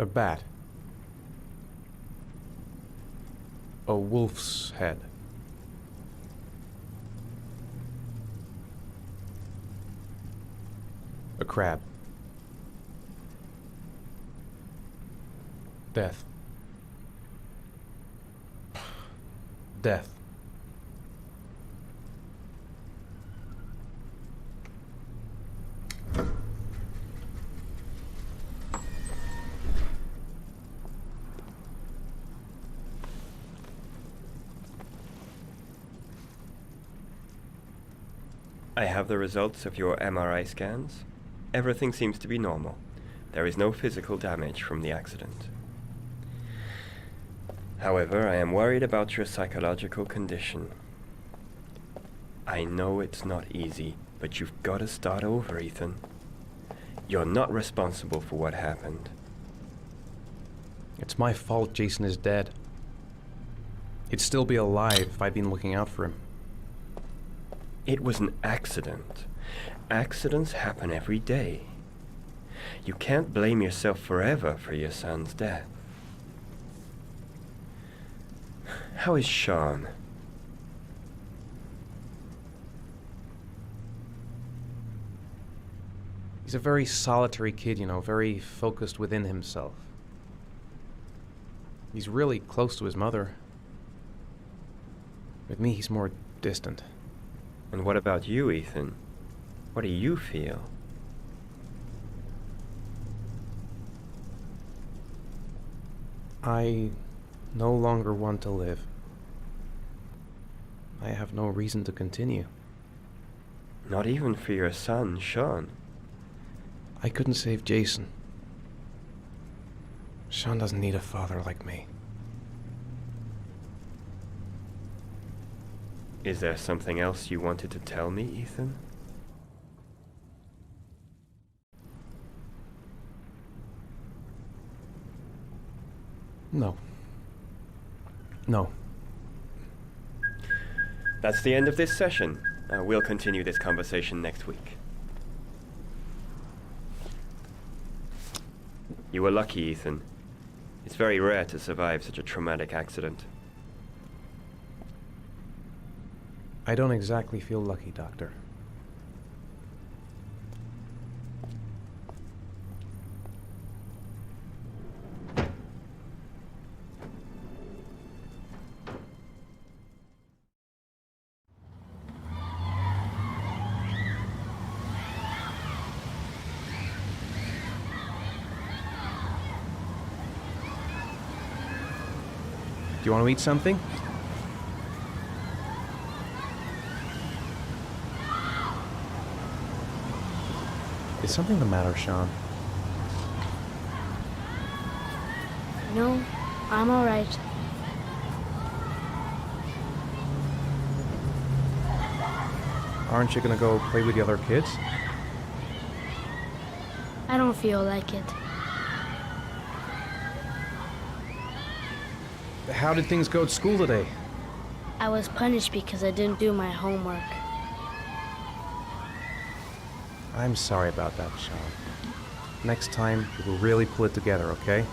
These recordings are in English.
A bat. A wolf's head. A crab. Death. Death. I have the results of your MRI scans. Everything seems to be normal. There is no physical damage from the accident. However, I am worried about your psychological condition. I know it's not easy, but you've got to start over, Ethan. You're not responsible for what happened. It's my fault Jason is dead. He'd still be alive if I'd been looking out for him. It was an accident. Accidents happen every day. You can't blame yourself forever for your son's death. How is Sean? He's a very solitary kid, you know, very focused within himself. He's really close to his mother. With me, he's more distant. And what about you, Ethan? What do you feel? I no longer want to live. I have no reason to continue. Not even for your son, Sean. I couldn't save Jason. Sean doesn't need a father like me. Is there something else you wanted to tell me, Ethan? No. No. That's the end of this session. We'll continue this conversation next week. You were lucky, Ethan. It's very rare to survive such a traumatic accident. I don't exactly feel lucky, Doctor. Do you want to eat something? Is something the matter, Sean? No, I'm all right. Aren't you gonna go play with the other kids? I don't feel like it. How did things go at school today? I was punished because I didn't do my homework. I'm sorry about that, Sean. Next time, we will really pull it together, okay?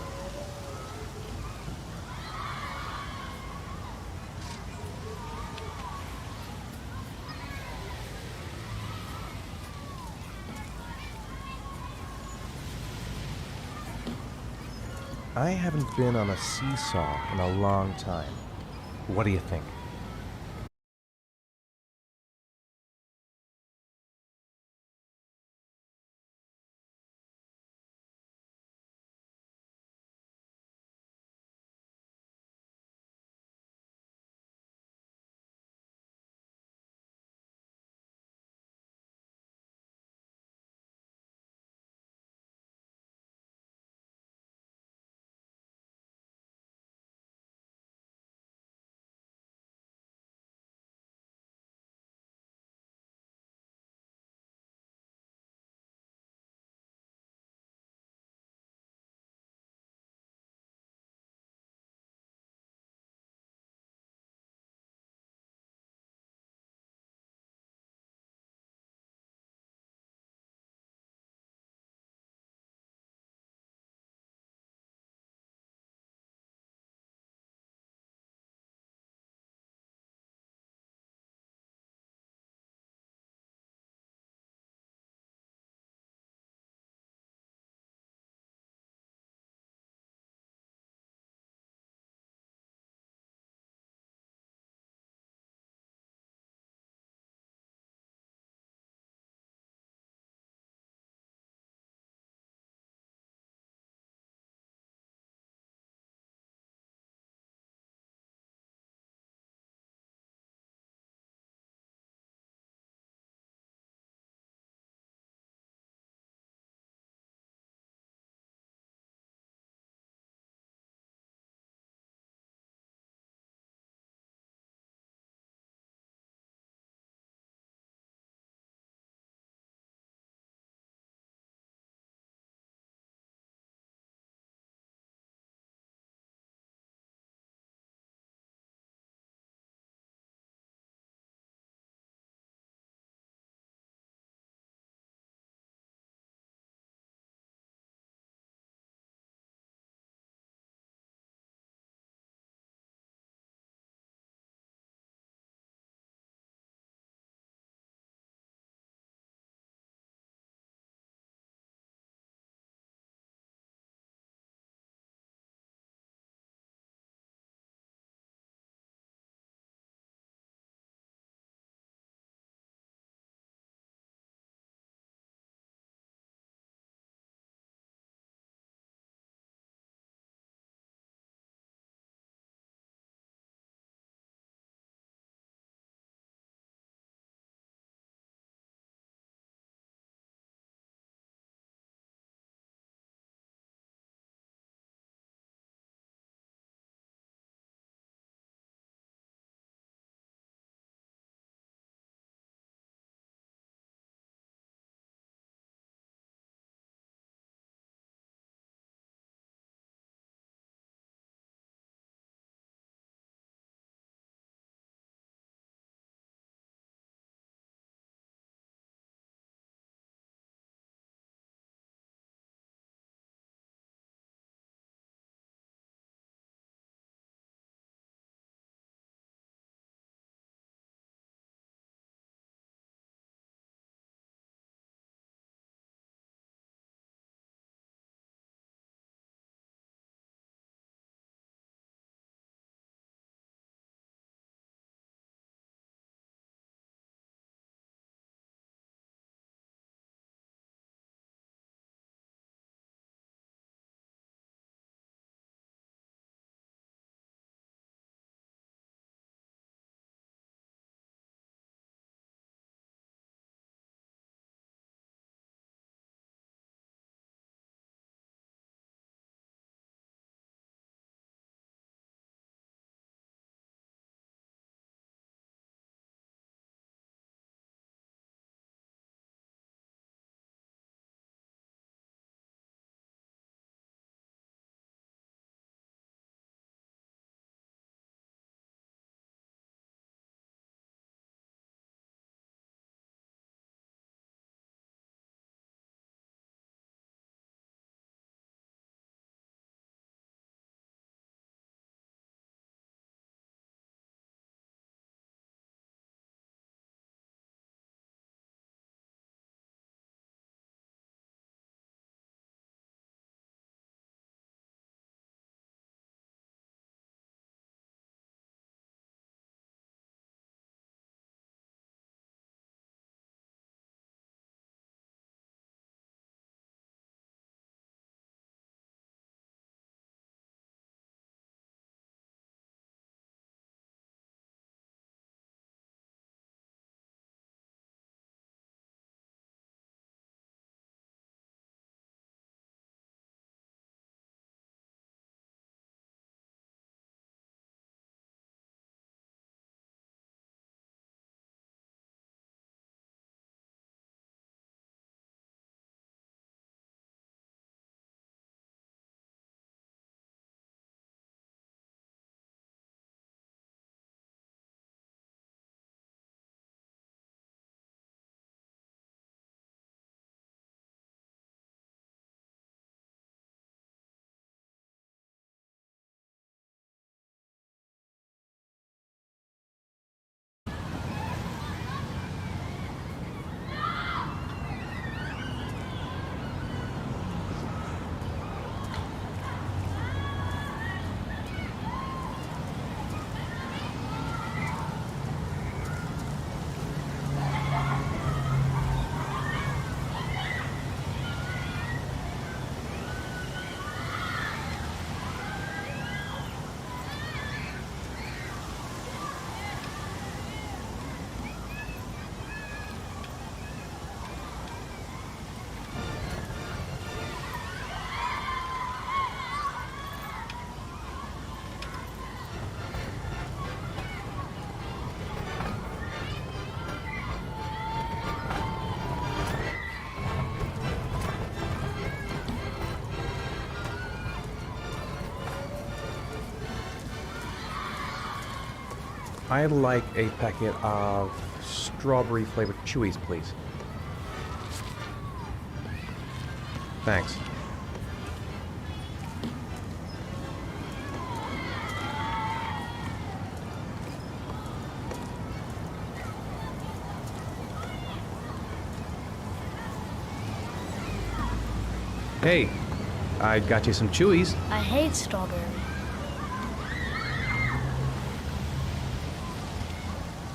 I haven't been on a seesaw in a long time. What do you think? I'd like a packet of strawberry-flavored chewies, please. Thanks. Hey, I got you some chewies. I hate strawberry.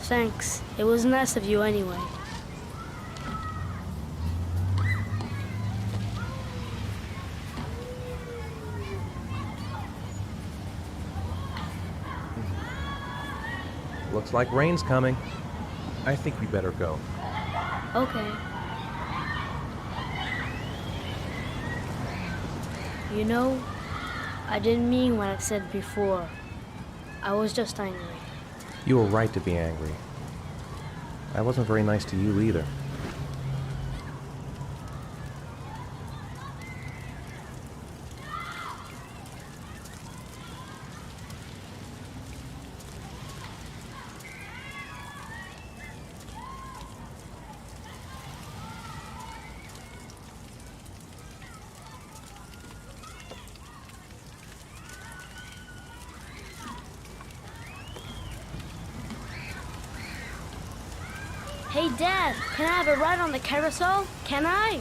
Thanks. It was nice of you anyway. Looks like rain's coming. I think we better go. Okay. You know, I didn't mean what I said before. I was just angry. You were right to be angry. I wasn't very nice to you either. Hey, Dad, can I have a ride on the carousel? Can I?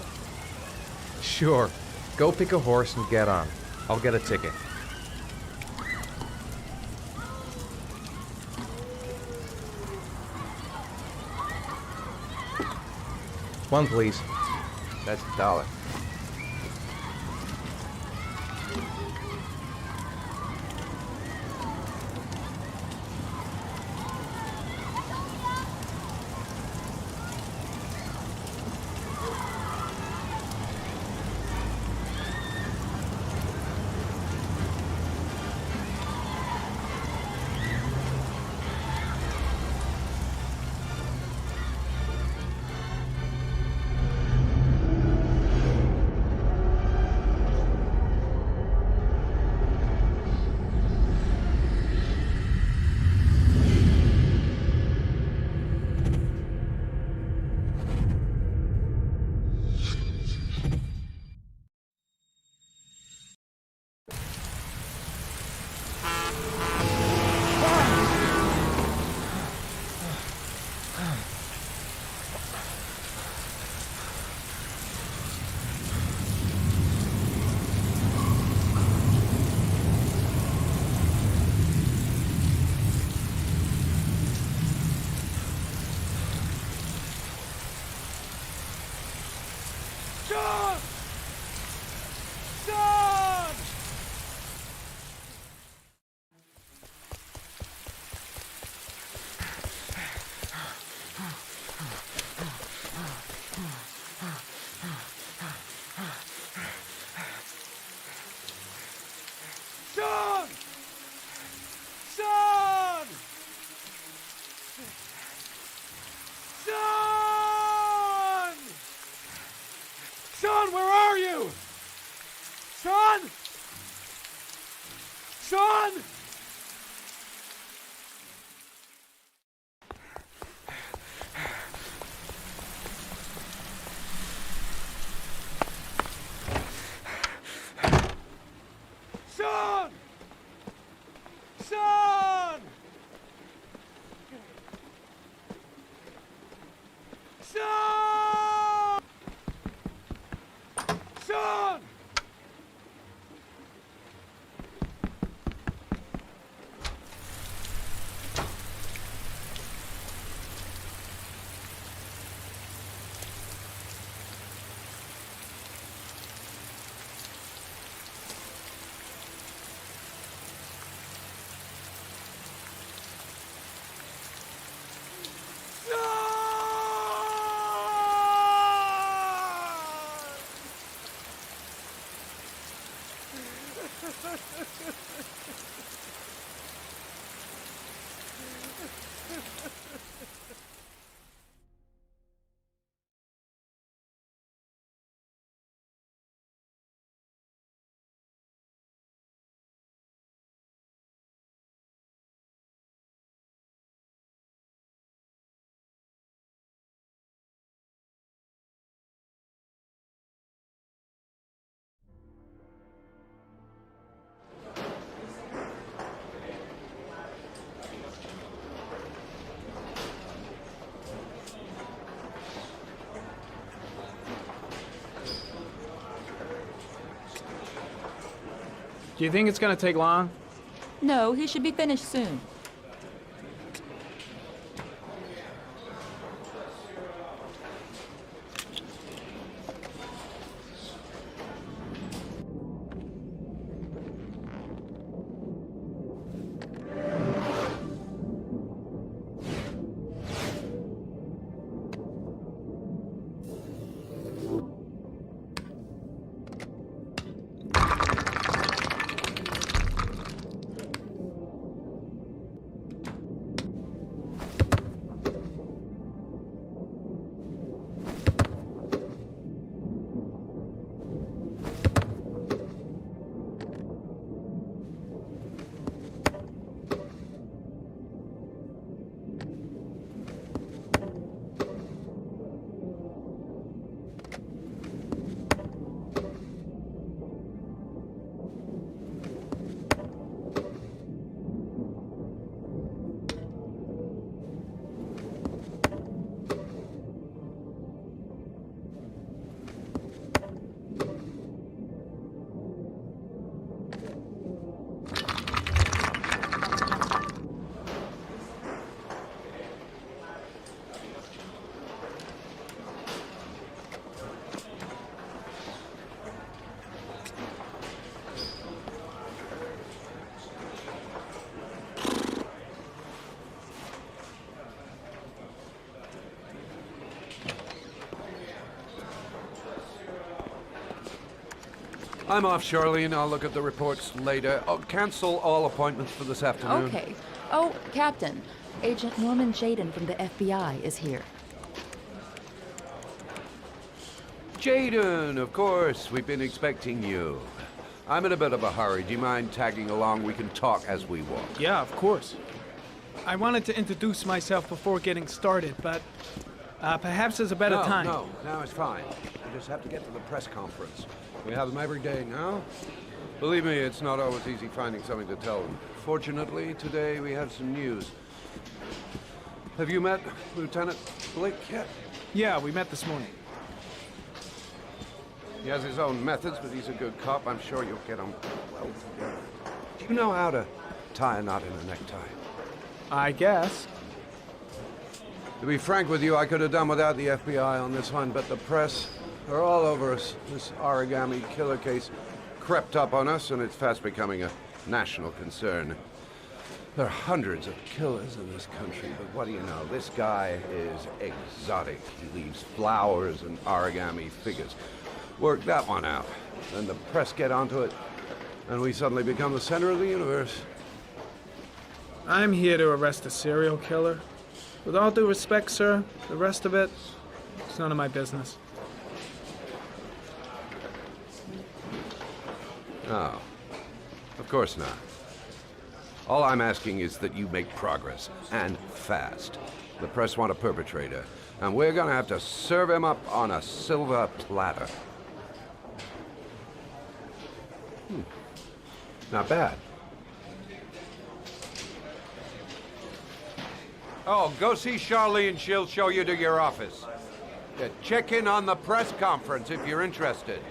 Sure. Go pick a horse and get on. I'll get a ticket. One, please. That's $1. John! John! John! John! John! Sean, where are you? Sean? Sean? Do you think it's gonna take long? No, he should be finished soon. I'm off, Charlene. I'll look at the reports later. I'll cancel all appointments for this afternoon. Okay. Oh, Captain. Agent Norman Jaden from the FBI is here. Jaden, of course. We've been expecting you. I'm in a bit of a hurry. Do you mind tagging along? We can talk as we walk. Yeah, of course. I wanted to introduce myself before getting started, but perhaps there's a better time. No, it's fine. I just have to get to the press conference. We have them every day now. Believe me, it's not always easy finding something to tell them. Fortunately, today we have some news. Have you met Lieutenant Blake yet? Yeah, we met this morning. He has his own methods, but he's a good cop. I'm sure you'll get on well together. Do you know how to tie a knot in a necktie? I guess. To be frank with you, I could have done without the FBI on this one, but the press are all over us. This origami killer case crept up on us, and it's fast becoming a national concern. There are hundreds of killers in this country, but what do you know? This guy is exotic. He leaves flowers and origami figures. Work that one out. Then the press get onto it, and we suddenly become the center of the universe. I'm here to arrest a serial killer. With all due respect, sir, the rest of it, it's none of my business. No, of course not. All I'm asking is that you make progress, and fast. The press want a perpetrator, and we're gonna have to serve him up on a silver platter. Not bad. Oh, go see Charlene. She'll show you to your office. Check in on the press conference if you're interested.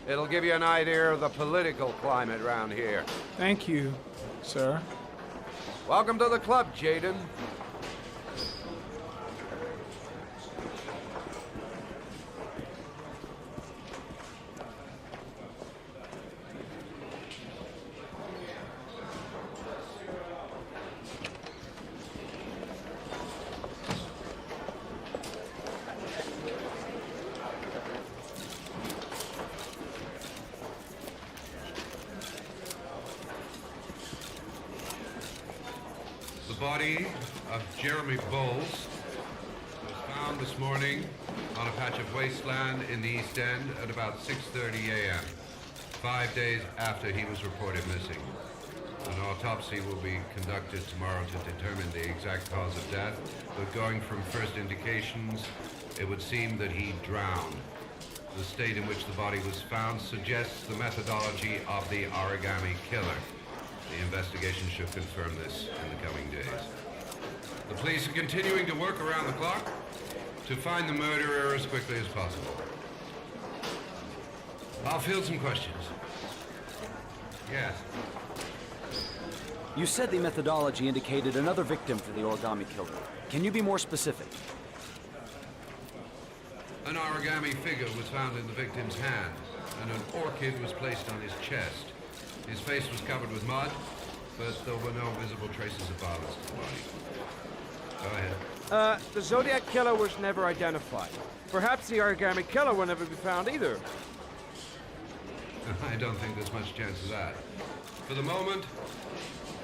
It'll give you an idea of the political climate around here. Thank you, sir. Welcome to the club, Jaden. The body of Jeremy Bowles was found this morning on a patch of wasteland in the East End at about 6:30 a.m., 5 days after he was reported missing. An autopsy will be conducted tomorrow to determine the exact cause of death, but going from first indications, it would seem that he drowned. The state in which the body was found suggests the methodology of the origami killer. The investigation should confirm this in the coming days. The police are continuing to work around the clock to find the murderer as quickly as possible. I'll field some questions. Yes. You said the methodology indicated another victim for the origami killer. Can you be more specific? An origami figure was found in the victim's hand, and an orchid was placed on his chest. His face was covered with mud, but there were no visible traces of violence to the body. Go ahead. The Zodiac killer was never identified. Perhaps the origami killer will never be found either. I don't think there's much chance of that. For the moment,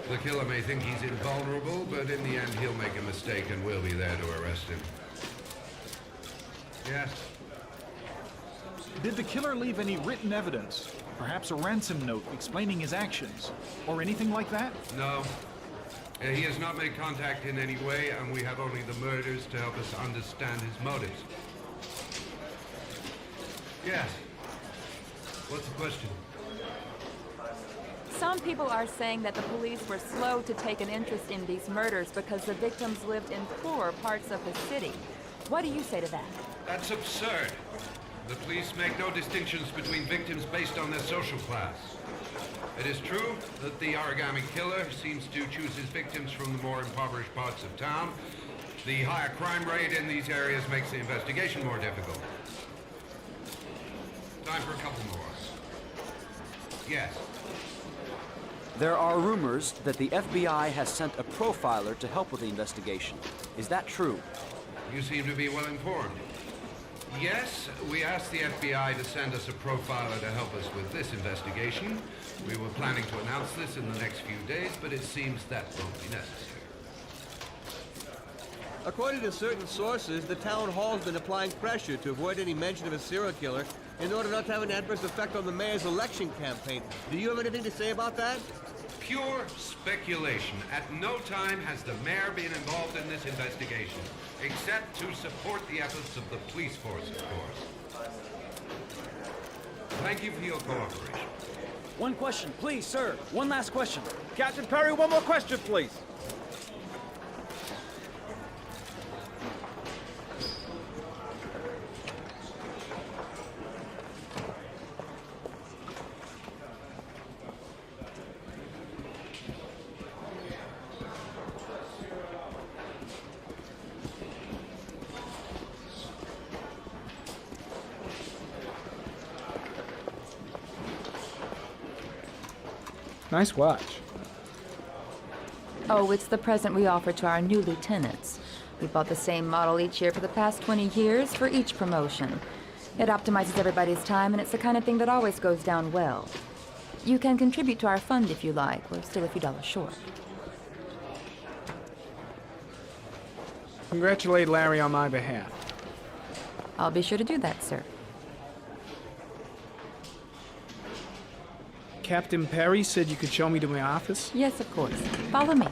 the killer may think he's invulnerable, but in the end he'll make a mistake and we'll be there to arrest him. Yes? Did the killer leave any written evidence? Perhaps a ransom note explaining his actions? Or anything like that? No. He has not made contact in any way, and we have only the murders to help us understand his motives. Yes. What's the question? Some people are saying that the police were slow to take an interest in these murders because the victims lived in poorer parts of the city. What do you say to that? That's absurd. The police make no distinctions between victims based on their social class. It is true that the origami killer seems to choose his victims from the more impoverished parts of town. The higher crime rate in these areas makes the investigation more difficult. Time for a couple more. Yes. There are rumors that the FBI has sent a profiler to help with the investigation. Is that true? You seem to be well informed. Yes, we asked the FBI to send us a profiler to help us with this investigation. We were planning to announce this in the next few days, but it seems that won't be necessary. According to certain sources, the town hall's been applying pressure to avoid any mention of a serial killer in order not to have an adverse effect on the mayor's election campaign. Do you have anything to say about that? Pure speculation. At no time has the mayor been involved in this investigation, except to support the efforts of the police force, of course. Thank you for your cooperation. One question, please, sir. One last question. Captain Perry, one more question, please. Nice watch. Oh, it's the present we offer to our new lieutenants. We bought the same model each year for the past 20 years for each promotion. It optimizes everybody's time, and it's the kind of thing that always goes down well. You can contribute to our fund if you like. We're still a few dollars short. Congratulate Larry on my behalf. I'll be sure to do that, sir. Captain Perry said you could show me to my office? Yes, of course. Follow me.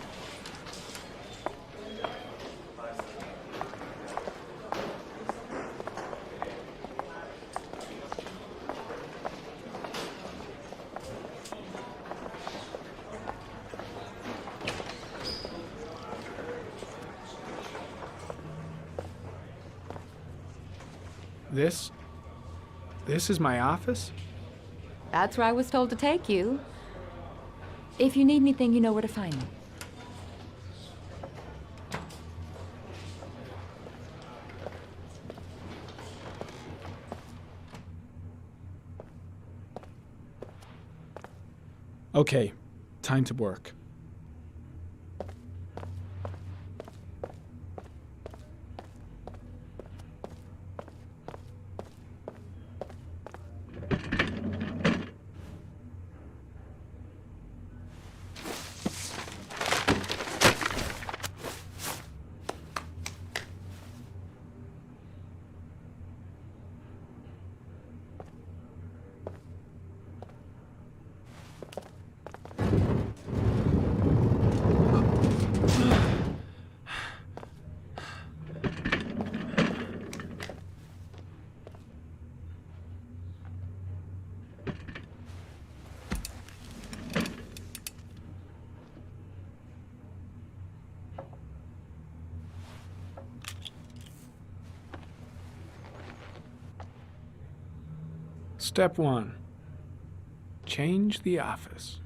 This is my office? That's where I was told to take you. If you need anything, you know where to find me. Okay, time to work. Step 1. Change the office.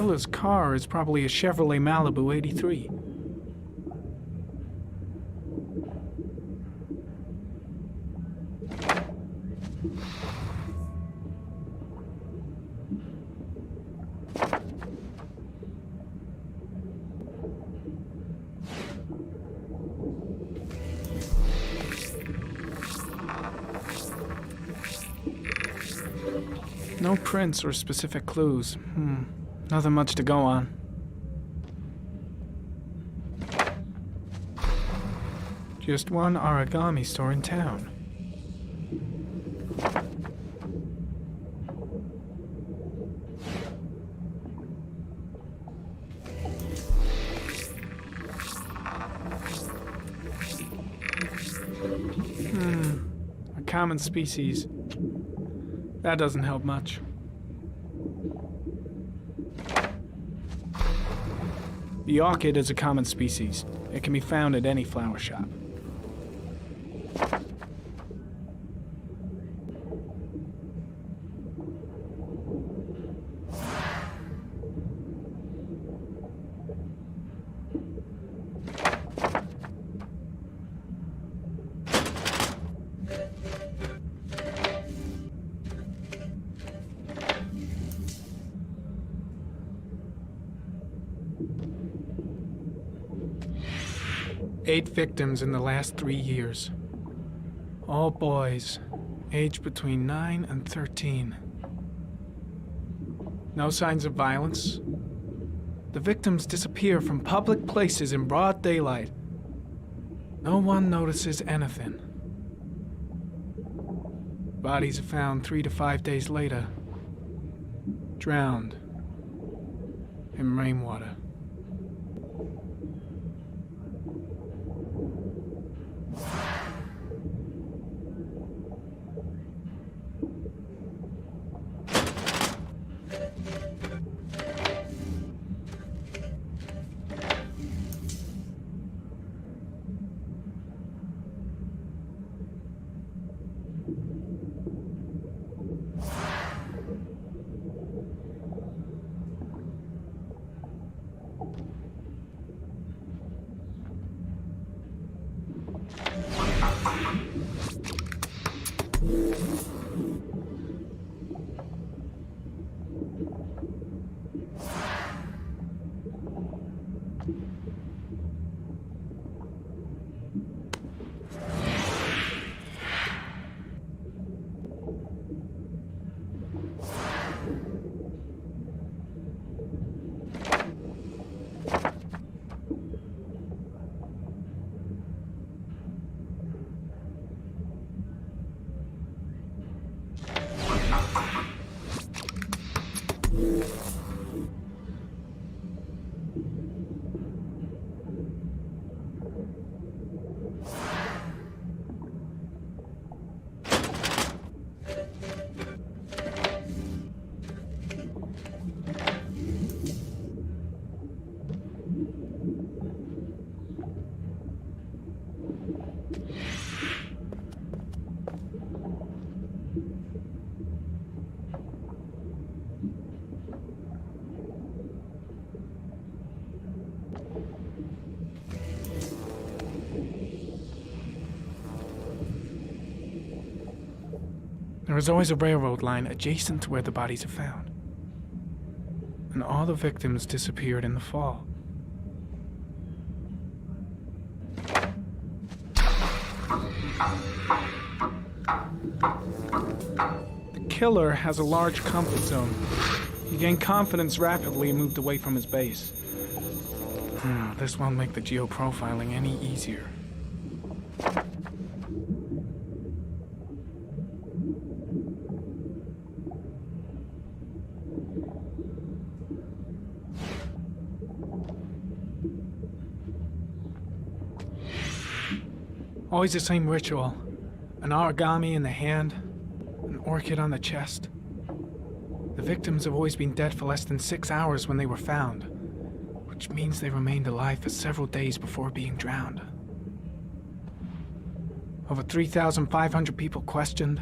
killer's car is probably a Chevrolet Malibu 83. No prints or specific clues. Nothing much to go on. Just one origami store in town. A common species. That doesn't help much. The orchid is a common species. It can be found at any flower shop. Eight victims in the last 3 years. All boys, aged between 9 and 13. No signs of violence. The victims disappear from public places in broad daylight. No one notices anything. Bodies are found 3 to 5 days later, drowned in rainwater. There is always a railroad line adjacent to where the bodies are found. And all the victims disappeared in the fall. The killer has a large comfort zone. He gained confidence rapidly and moved away from his base. This won't make the geoprofiling any easier. Always the same ritual. An origami in the hand, an orchid on the chest. The victims have always been dead for less than 6 hours when they were found, which means they remained alive for several days before being drowned. Over 3,500 people questioned.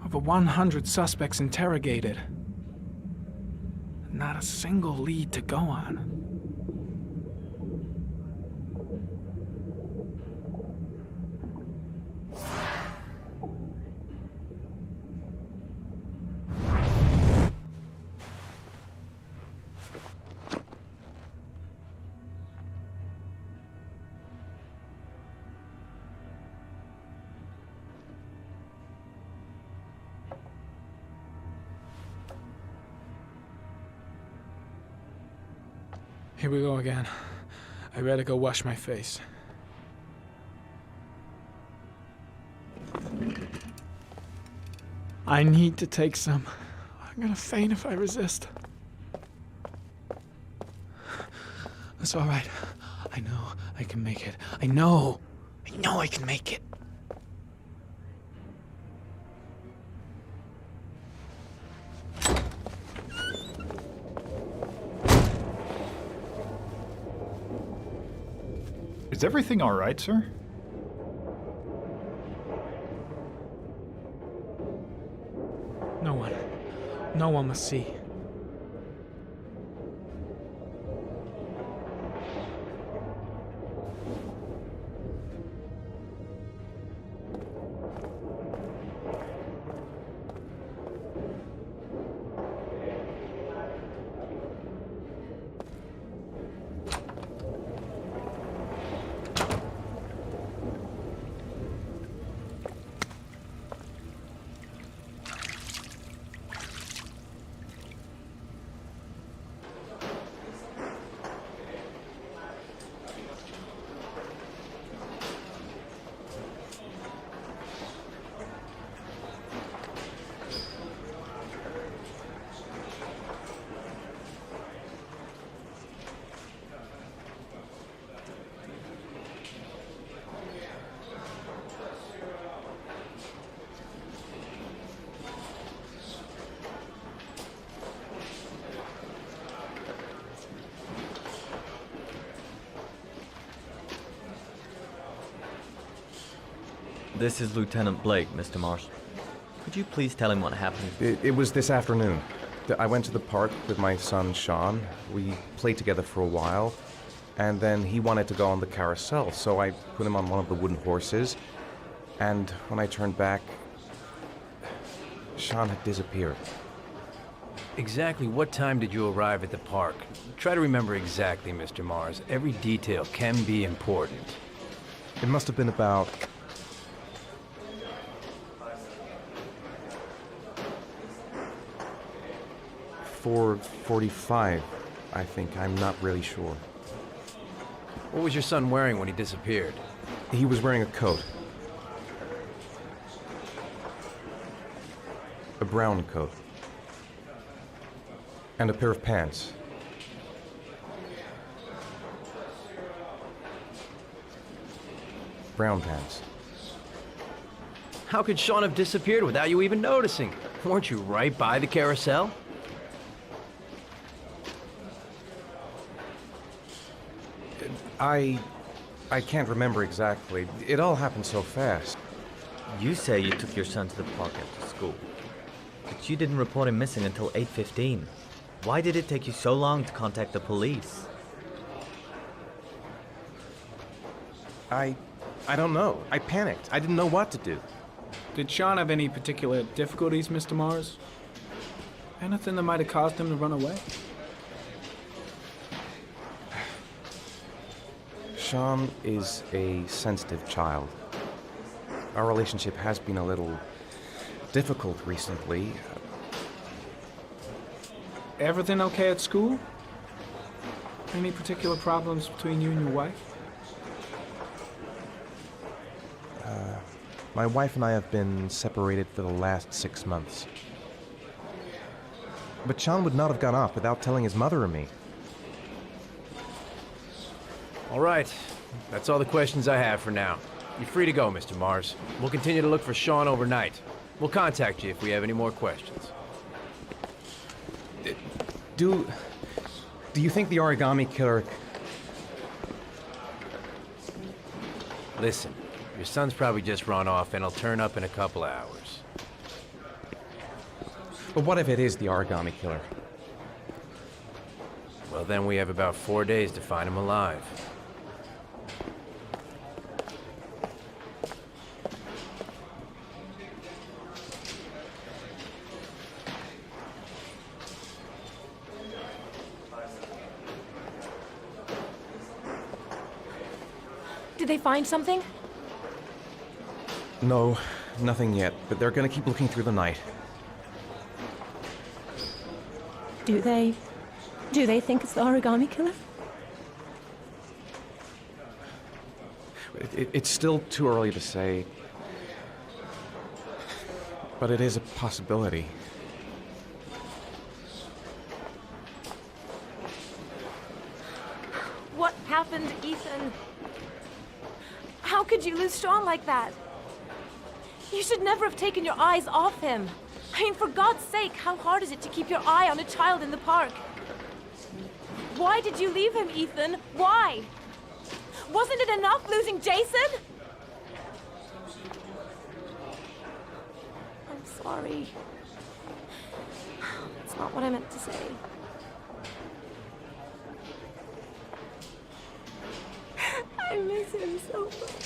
Over 100 suspects interrogated. Not a single lead to go on. Here we go again. I better go wash my face. I need to take some. I'm gonna faint if I resist. That's all right. I know I can make it. I know I can make it. Is everything all right, sir? No one must see. This is Lieutenant Blake, Mr. Mars. Could you please tell him what happened? It was this afternoon. I went to the park with my son, Sean. We played together for a while, and then he wanted to go on the carousel, so I put him on one of the wooden horses, and when I turned back, Sean had disappeared. Exactly what time did you arrive at the park? Try to remember exactly, Mr. Mars. Every detail can be important. It must have been about 4:45, I think. I'm not really sure. What was your son wearing when he disappeared? He was wearing a coat. A brown coat. And a pair of pants. Brown pants. How could Sean have disappeared without you even noticing? Weren't you right by the carousel? I can't remember exactly. It all happened so fast. You say you took your son to the park after school, but you didn't report him missing until 8:15. Why did it take you so long to contact the police? I don't know. I panicked. I didn't know what to do. Did Sean have any particular difficulties, Mr. Mars? Anything that might have caused him to run away? Sean is a sensitive child. Our relationship has been a little difficult recently. Everything okay at school? Any particular problems between you and your wife? My wife and I have been separated for the last 6 months. But Sean would not have gone off without telling his mother or me. All right. That's all the questions I have for now. You're free to go, Mr. Mars. We'll continue to look for Sean overnight. We'll contact you if we have any more questions. Do you think the origami killer... Listen, your son's probably just run off and he'll turn up in a couple of hours. But what if it is the origami killer? Well, then we have about 4 days to find him alive. Did they find something? No, nothing yet, but they're gonna keep looking through the night. Do they think it's the origami killer? It's still too early to say, but it is a possibility. What happened, Ethan? How could you lose Sean like that? You should never have taken your eyes off him. I mean, for God's sake, how hard is it to keep your eye on a child in the park? Why did you leave him, Ethan? Why? Wasn't it enough losing Jason? I'm sorry. It's not what I meant to say. I miss him so much.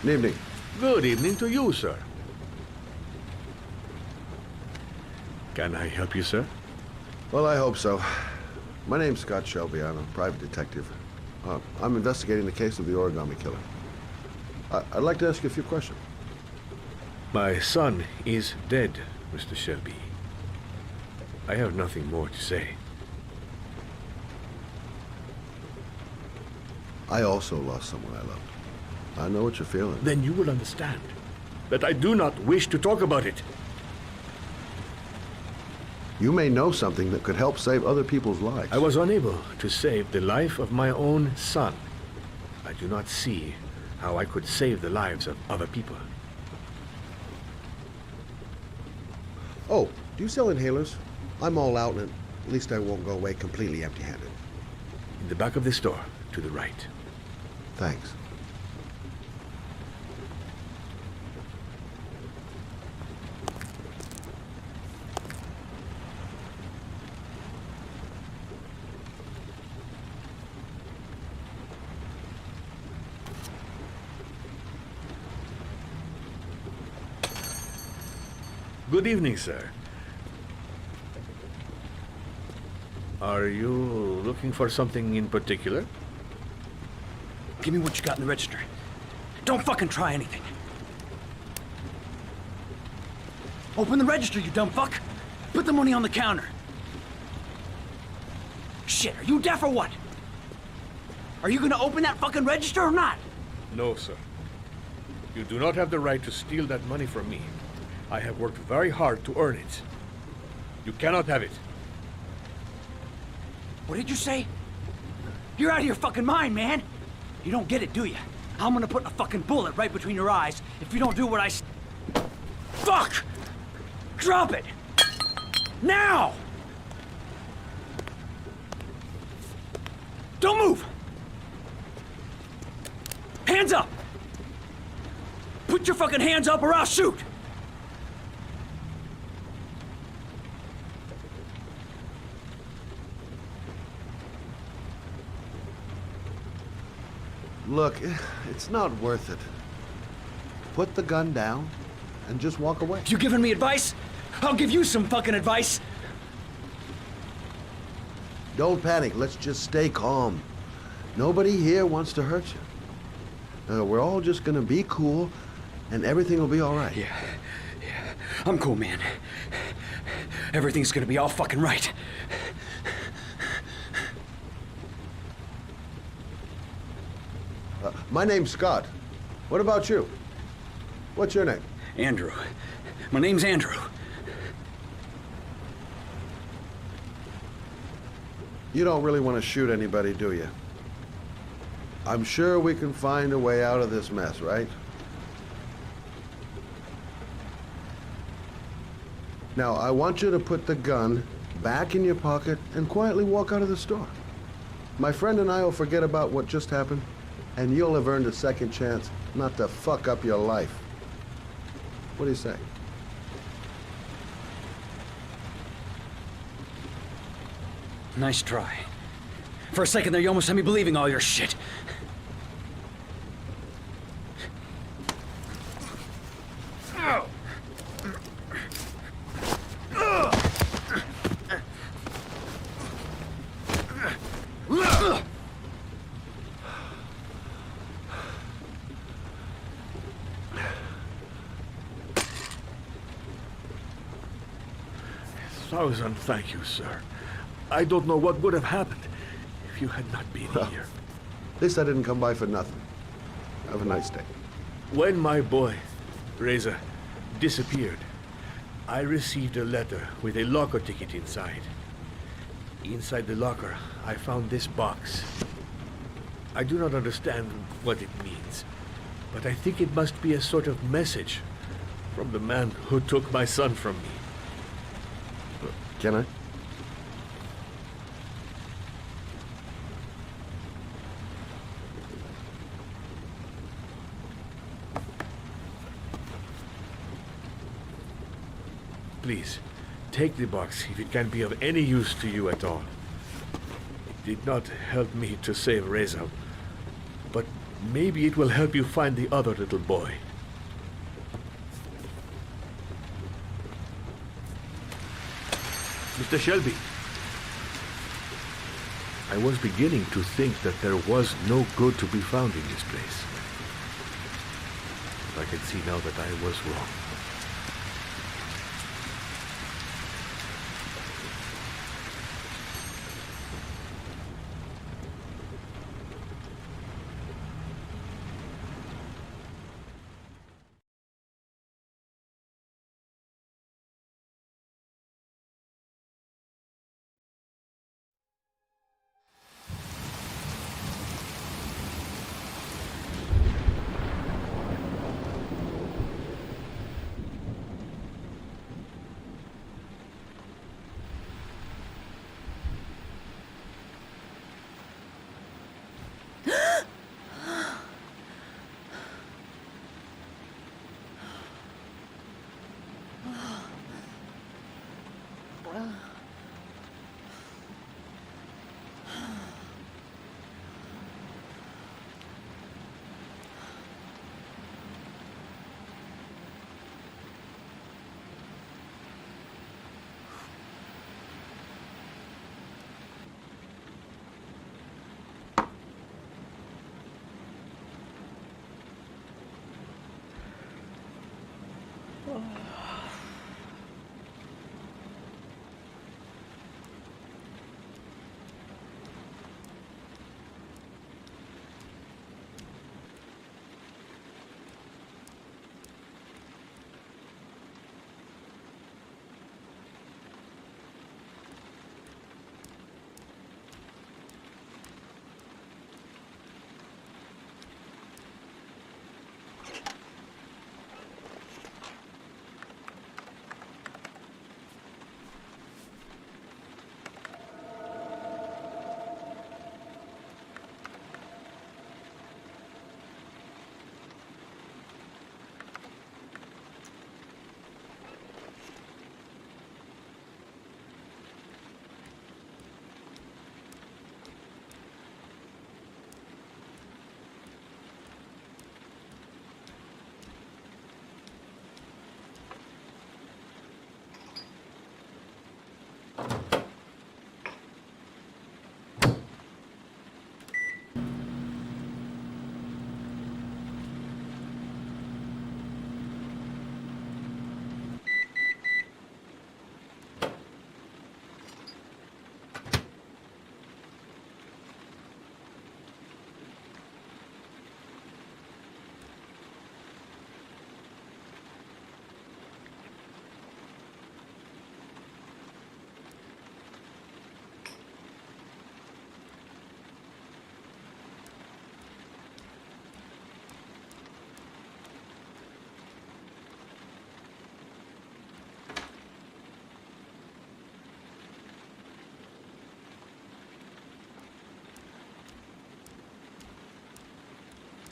Good evening. Good evening to you, sir. Can I help you, sir? Well, I hope so. My name's Scott Shelby. I'm a private detective. I'm investigating the case of the origami killer. I'd like to ask you a few questions. My son is dead, Mr. Shelby. I have nothing more to say. I also lost someone I loved. I know what you're feeling. Then you will understand that I do not wish to talk about it. You may know something that could help save other people's lives. I was unable to save the life of my own son. I do not see how I could save the lives of other people. Oh, do you sell inhalers? I'm all out, and at least I won't go away completely empty-handed. In the back of the store, to the right. Thanks. Good evening, sir. Are you looking for something in particular? Give me what you got in the register. Don't fucking try anything. Open the register, you dumb fuck. Put the money on the counter. Shit, are you deaf or what? Are you gonna open that fucking register or not? No, sir. You do not have the right to steal that money from me. I have worked very hard to earn it. You cannot have it. What did you say? You're out of your fucking mind, man. You don't get it, do you? I'm gonna put a fucking bullet right between your eyes if you don't do what I Fuck! Drop it! Now! Don't move! Hands up! Put your fucking hands up or I'll shoot! Look, it's not worth it. Put the gun down and just walk away. You giving me advice? I'll give you some fucking advice. Don't panic. Let's just stay calm. Nobody here wants to hurt you. We're all just gonna be cool, and everything will be all right. Yeah. I'm cool, man. Everything's gonna be all fucking right. My name's Scott. What about you? What's your name? Andrew. My name's Andrew. You don't really want to shoot anybody, do you? I'm sure we can find a way out of this mess, right? Now, I want you to put the gun back in your pocket and quietly walk out of the store. My friend and I will forget about what just happened, and you'll have earned a second chance not to fuck up your life. What do you say? Nice try. For a second there, you almost had me believing all your shit. Thousand thank you, sir. I don't know what would have happened if you had not been here. At least I didn't come by for nothing. Have a nice day. When my boy, Reza, disappeared, I received a letter with a locker ticket inside. Inside the locker, I found this box. I do not understand what it means, but I think it must be a sort of message from the man who took my son from me. Can I? Please, take the box if it can be of any use to you at all. It did not help me to save Reza, but maybe it will help you find the other little boy. Mr. Shelby, I was beginning to think that there was no good to be found in this place. But I can see now that I was wrong.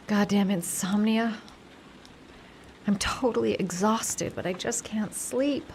Goddamn insomnia. I'm totally exhausted, but I just can't sleep.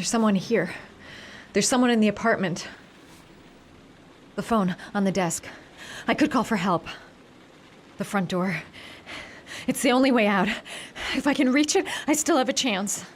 There's someone here. There's someone in the apartment. The phone on the desk. I could call for help. The front door. It's the only way out. If I can reach it, I still have a chance.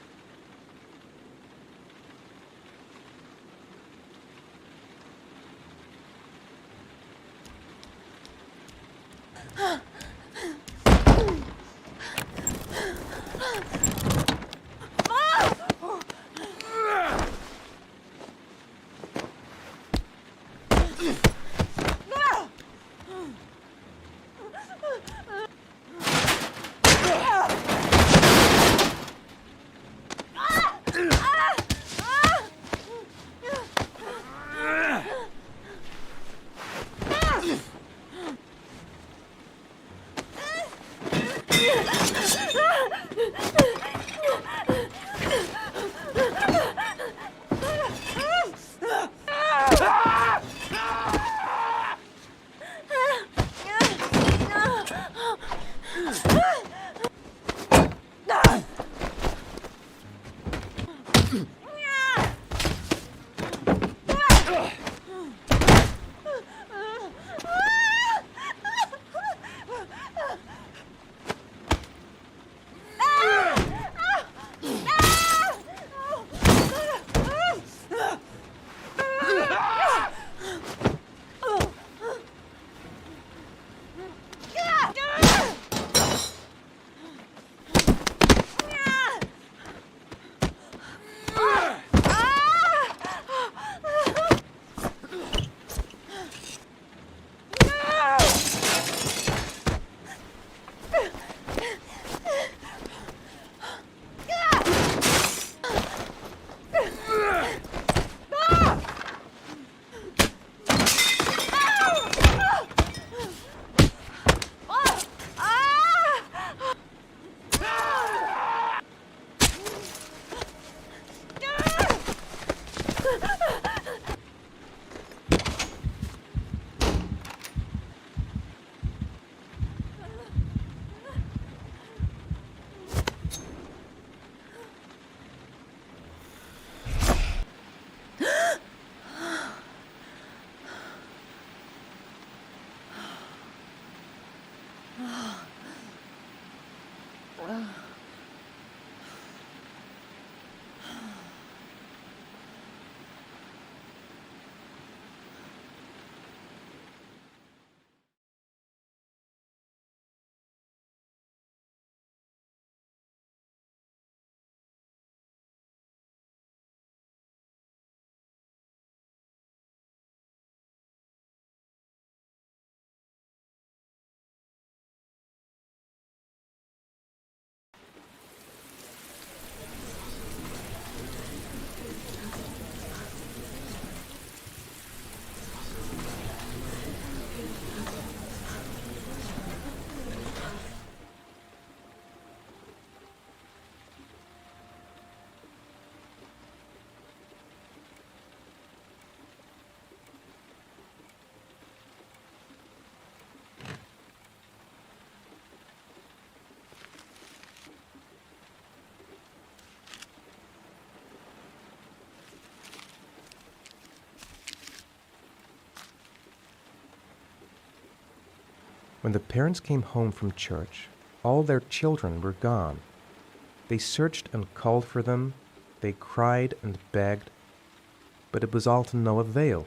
When the parents came home from church, all their children were gone. They searched and called for them, they cried and begged, but it was all to no avail.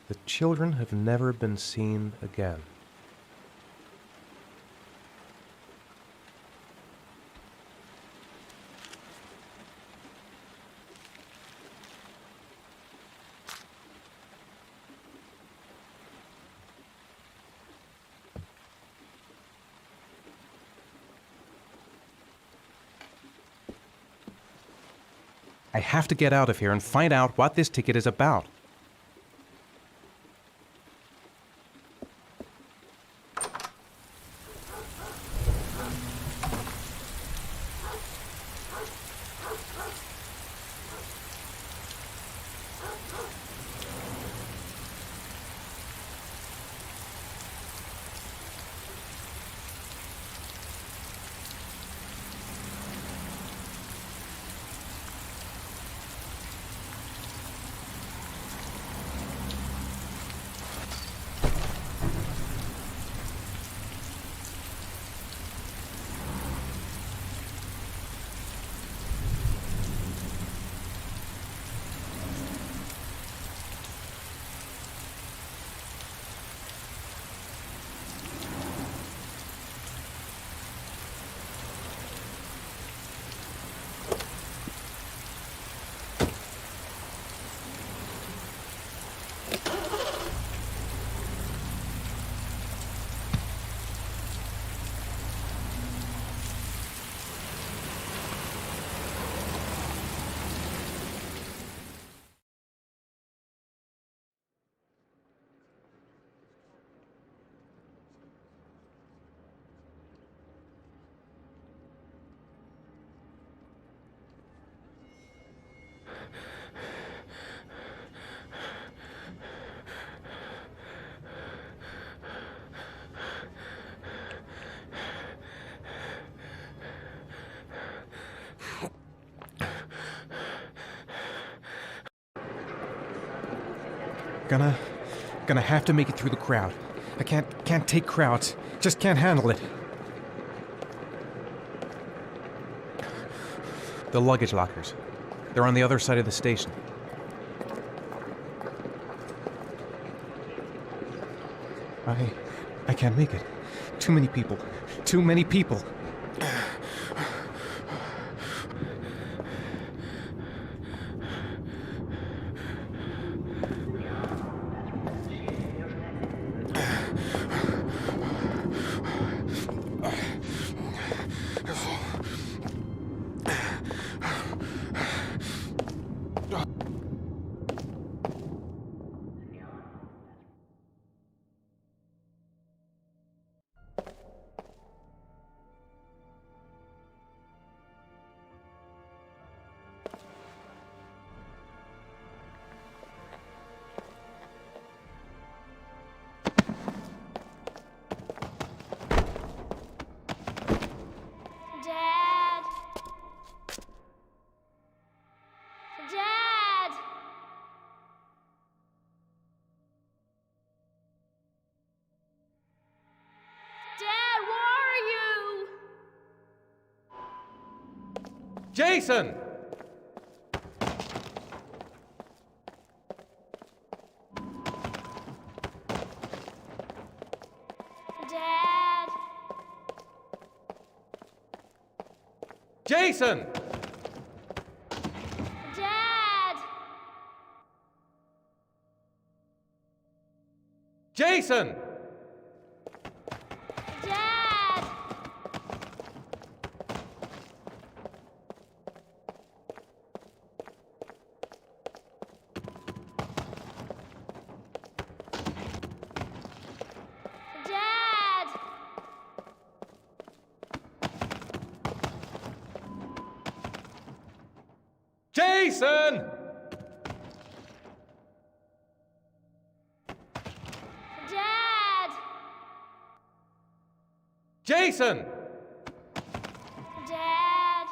The children have never been seen again. I have to get out of here and find out what this ticket is about. Gonna have to make it through the crowd. I can't take crowds. Just can't handle it. The luggage lockers. They're on the other side of the station. I can't make it. Too many people. Too many people. Jason! Dad! Jason! Dad! Jason! Dad! Dad! Jason! Dad! Jason! Dad!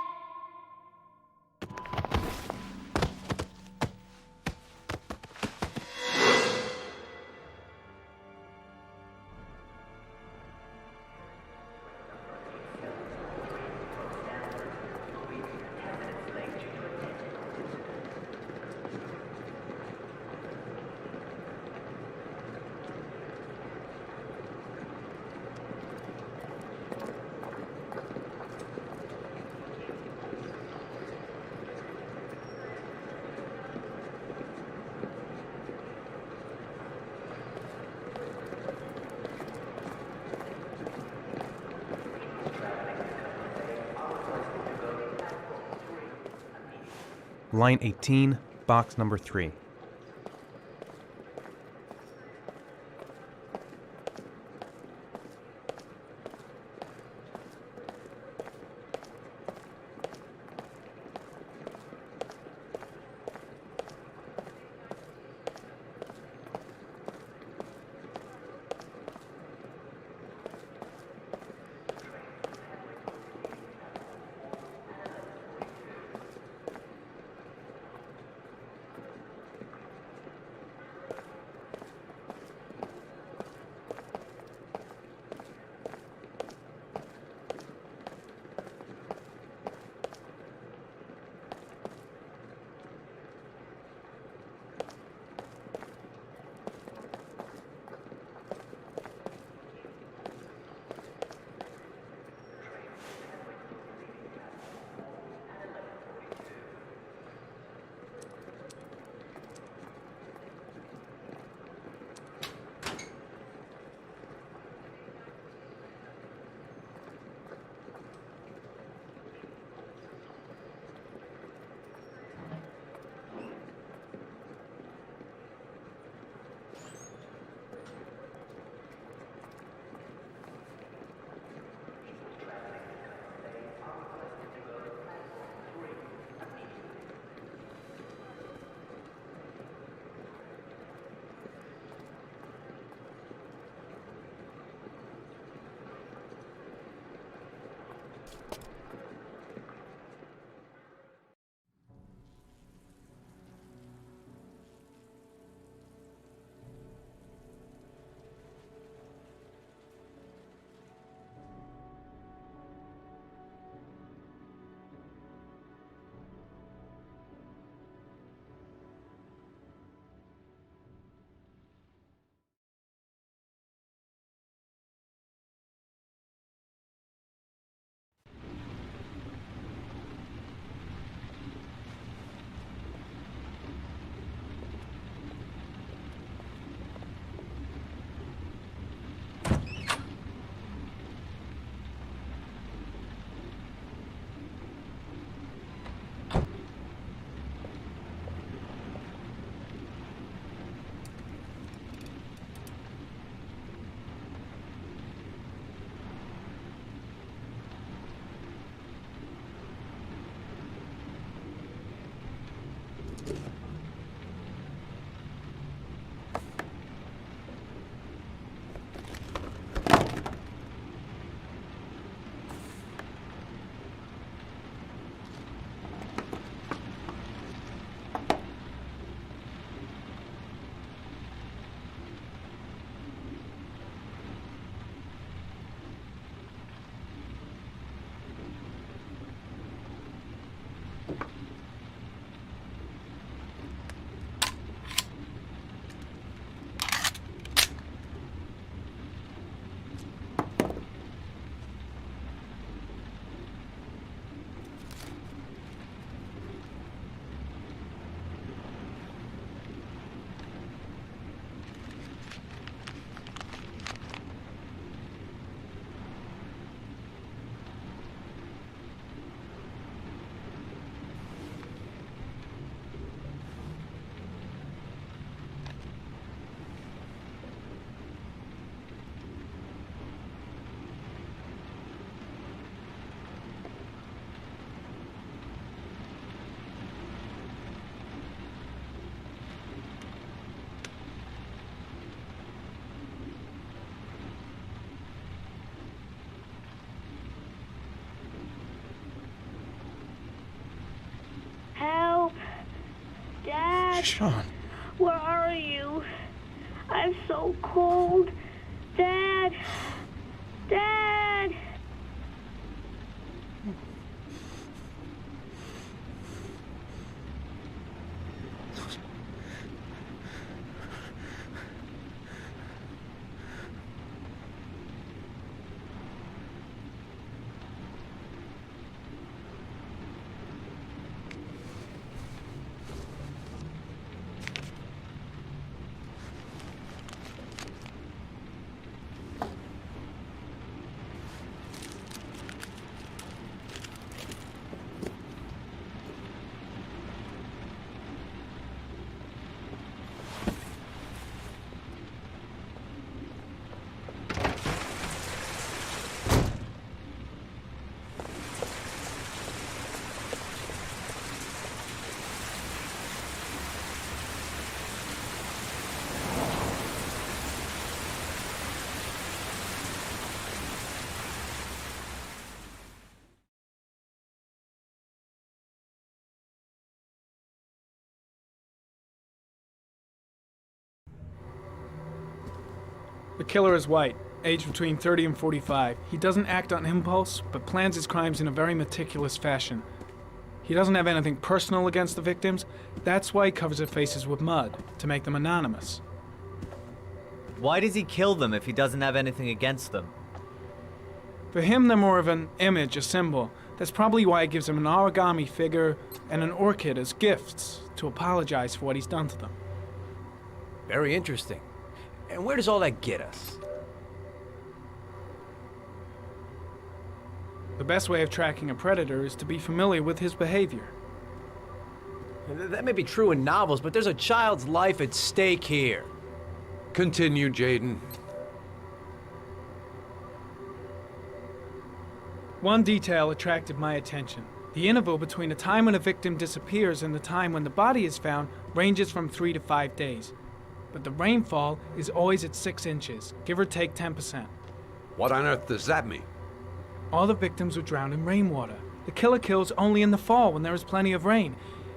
Line 18, box number 3. Sean. Where are you? I'm so cold. Dad! Dad! The killer is white, aged between 30 and 45. He doesn't act on impulse, but plans his crimes in a very meticulous fashion. He doesn't have anything personal against the victims. That's why he covers their faces with mud, to make them anonymous. Why does he kill them if he doesn't have anything against them? For him, they're more of an image, a symbol. That's probably why he gives them an origami figure and an orchid as gifts to apologize for what he's done to them. Very interesting. And where does all that get us? The best way of tracking a predator is to be familiar with his behavior. That may be true in novels, but there's a child's life at stake here. Continue, Jaden. One detail attracted my attention. The interval between the time when a victim disappears and the time when the body is found ranges from 3 to 5 days. But the rainfall is always at 6 inches, give or take 10%. What on earth does that mean? All the victims were drowned in rainwater. The killer kills only in the fall when there is plenty of rain.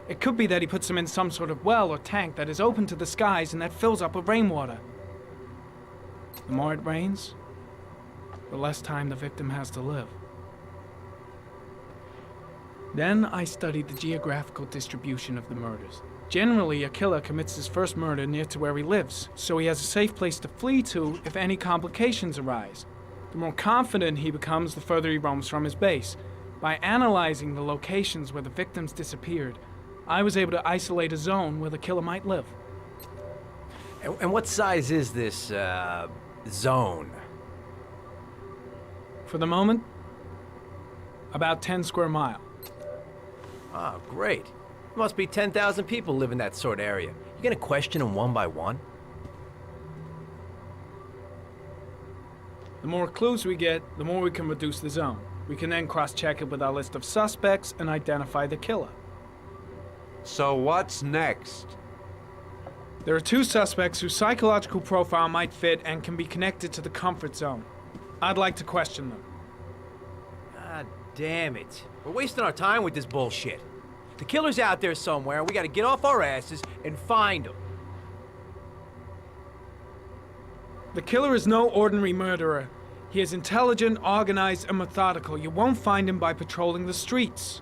It could be that he puts them in some sort of well or tank that is open to the skies and that fills up with rainwater. The more it rains, the less time the victim has to live. Then I studied the geographical distribution of the murders. Generally, a killer commits his first murder near to where he lives, so he has a safe place to flee to if any complications arise. The more confident he becomes, the further he roams from his base. By analyzing the locations where the victims disappeared, I was able to isolate a zone where the killer might live. And what size is this, zone? For the moment, about 10 square miles. Oh, great. Must be 10,000 people live in that sort of area. You gonna question them one by one? The more clues we get, the more we can reduce the zone. We can then cross-check it with our list of suspects and identify the killer. So what's next? There are 2 suspects whose psychological profile might fit and can be connected to the comfort zone. I'd like to question them. Ah, damn it. We're wasting our time with this bullshit. The killer's out there somewhere, and we gotta get off our asses and find him. The killer is no ordinary murderer. He is intelligent, organized, and methodical. You won't find him by patrolling the streets.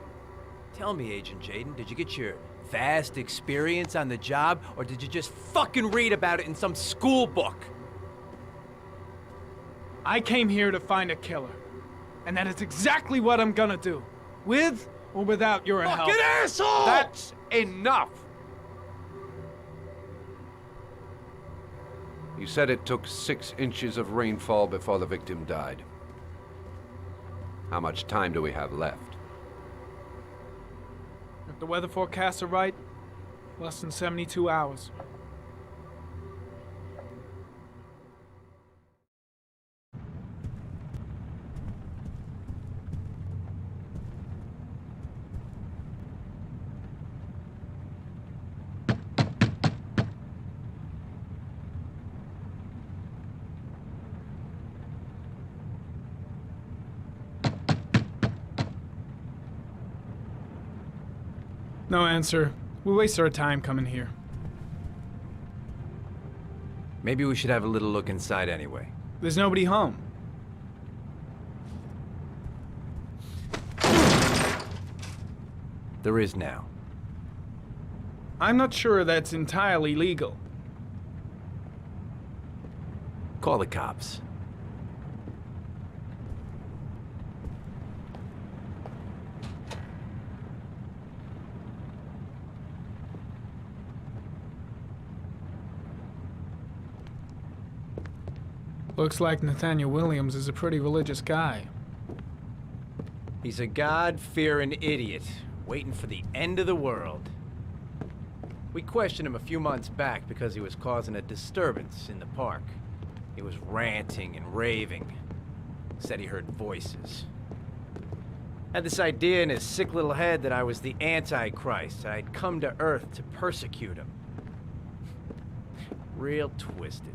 Tell me, Agent Jaden, did you get your vast experience on the job, or did you just fucking read about it in some school book? I came here to find a killer. And that is exactly what I'm gonna do. With or without your help. Fucking asshole! That's enough! You said it took 6 inches of rainfall before the victim died. How much time do we have left? If the weather forecasts are right, less than 72 hours. No answer. We waste our time coming here. Maybe we should have a little look inside anyway. There's nobody home. There is now. I'm not sure that's entirely legal. Call the cops. Looks like Nathaniel Williams is a pretty religious guy. He's a God-fearing idiot, waiting for the end of the world. We questioned him a few months back because he was causing a disturbance in the park. He was ranting and raving. Said he heard voices. Had this idea in his sick little head that I was the Antichrist, and I'd come to Earth to persecute him. Real twisted.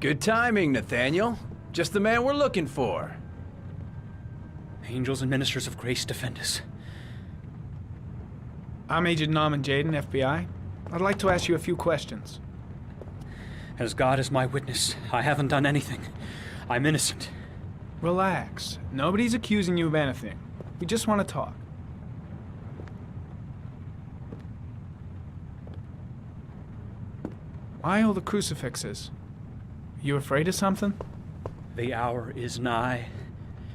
Good timing, Nathaniel. Just the man we're looking for. Angels and ministers of grace defend us. I'm Agent Norman Jaden, FBI. I'd like to ask you a few questions. As God is my witness, I haven't done anything. I'm innocent. Relax. Nobody's accusing you of anything. We just want to talk. Why all the crucifixes? You afraid of something? The hour is nigh,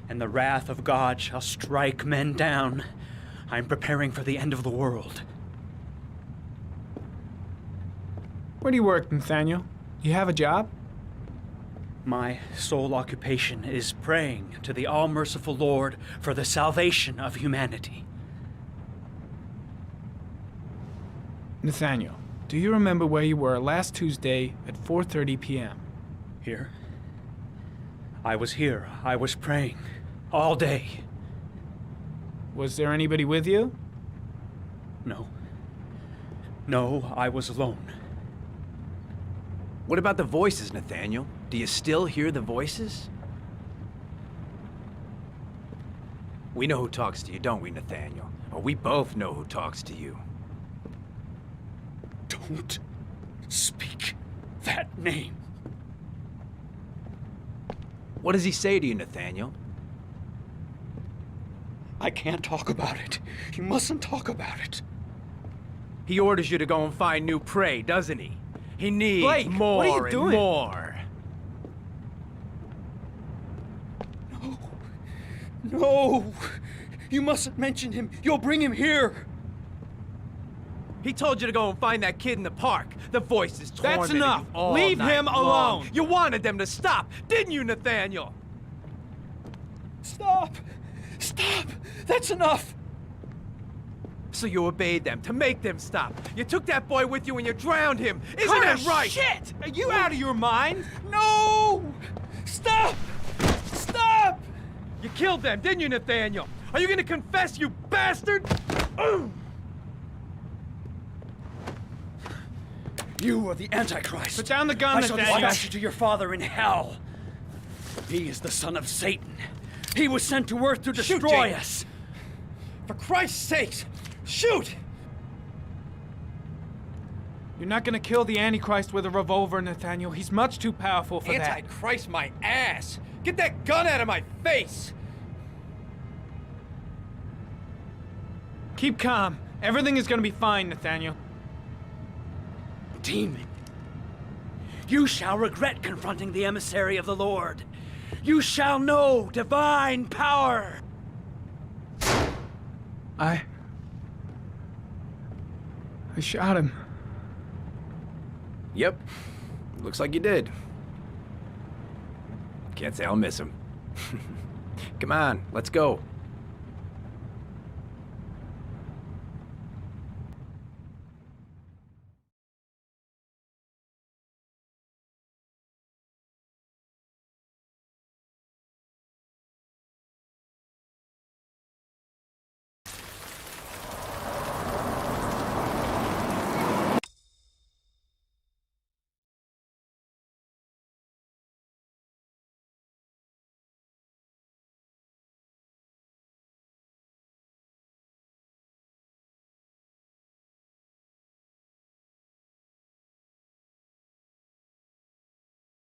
and the wrath of God shall strike men down. I'm preparing for the end of the world. Where do you work, Nathaniel? You have a job? My sole occupation is praying to the all-merciful Lord for the salvation of humanity. Nathaniel, do you remember where you were last Tuesday at 4:30 p.m.? Here? I was here. I was praying. All day. Was there anybody with you? No. No, I was alone. What about the voices, Nathaniel? Do you still hear the voices? We know who talks to you, don't we, Nathaniel? Or we both know who talks to you. Don't speak that name. What does he say to you, Nathaniel? I can't talk about it. You mustn't talk about it. He orders you to go and find new prey, doesn't he? He needs Blake, more what are you doing? and more. No! You mustn't mention him. You'll bring him here. He told you to go and find that kid in the park. The voices tormented That's enough. you all Leave night him long. alone. You wanted them to stop, didn't you, Nathaniel? Stop! Stop! That's enough! So you obeyed them to make them stop. You took that boy with you and you drowned him. Isn't it right? Shit! Are you out of your mind? No! Stop! Stop! You killed them, didn't you, Nathaniel? Are you gonna confess, you bastard? You are the Antichrist. Put down the gun, I shall Nathaniel. dispatch you to your father in hell. He is the son of Satan. He was sent to earth to destroy us. For Christ's sake, shoot! You're not gonna kill the Antichrist with a revolver, Nathaniel. He's much too powerful for that. Antichrist my ass! Get that gun out of my face! Keep calm. Everything is gonna be fine, Nathaniel. Demon, you shall regret confronting the emissary of the Lord. You shall know divine power. I shot him. Yep. Looks like you did. Can't say I'll miss him. Come on, let's go.